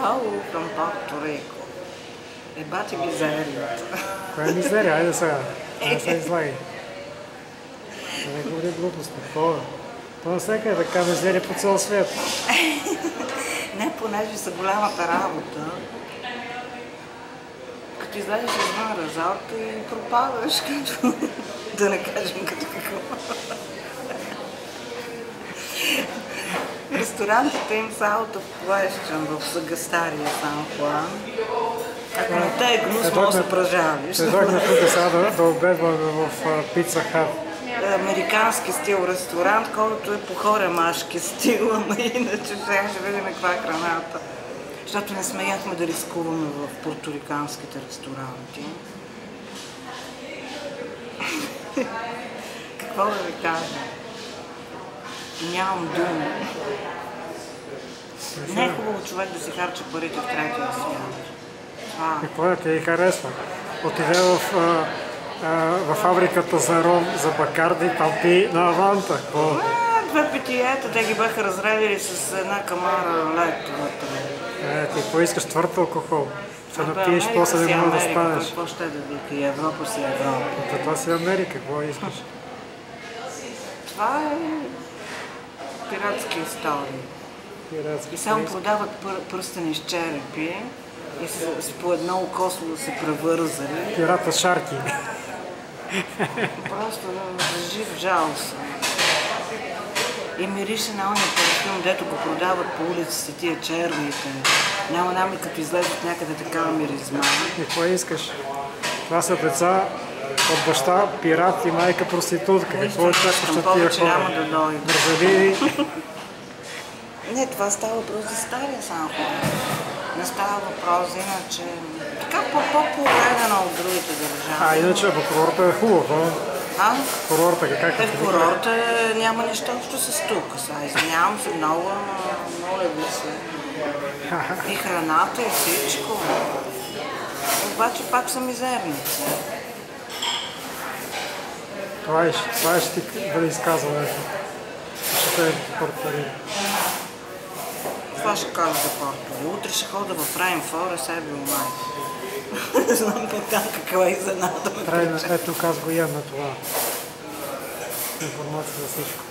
Paulo from Puerto Rico. Бати мизерията. Коя е мизерия? Айде сега. Не се излагай. Не говори глупости. То навсяка е така мизерия по цял свят. Не, понеже са голямата работа. Като излезеш извън резорта и пропадаш, като... да не кажем като какво. Ресторантите им са out of question в Сагастария, Сан Хуан. Ако не те е гнус, може да се пръжавиш. Ще дойдем тук сега да обедваме в Пица Хат. Американски стил ресторант, който е по хоремашки стил, ама иначе сега ще видим каква е храната. Защото не смеяхме да рискуваме в порториканските ресторанти. Какво да ви кажа? Нямам дума. Не е хубаво човек да си харча парите в третия свят. Какво да ти харесва? Отиде в фабриката за ром, за Бакарди, там пи на Аванта. Две питиета, те ги бяха разредили с една камара лед вътре. Ти какво искаш? Твърд алкохол? Ще напиеш, после не може да станеш. Какво ще да вика? И Европа си Европа. Това си Америка, какво искаш? Това е пиратски истории. И само продават пръстени с черепи и с по едно око се превързали. Пирата Шарки. Просто жив жал са. И мирише на ония парфюм, дето го продават по улиците, тия червите. Няма нами като излезат някъде такава миризма. И какво искаш? Това са деца от баща пират и майка проститутка. Какво очакваш от тия хора? Няма да дойде. Мързали. Не, това става въпрос за стария Сан Хуан. Не става въпрос иначе. Така по-погледана от другите държави. Иначе курорта е хубав, а? Курорта как е? Курорта няма нищо общо с тук. Извинявам се много, моля ви се. И храната и всичко. Обаче пак са мизерници. Това ще ти бъде изказването. Ще те Порто-Рико. Това ще кажа за Порто. Утре ще хода в Rainforest Every Night. Не знам там каква изненада ме прича. Ето аз го ям на това. Информация за всичко.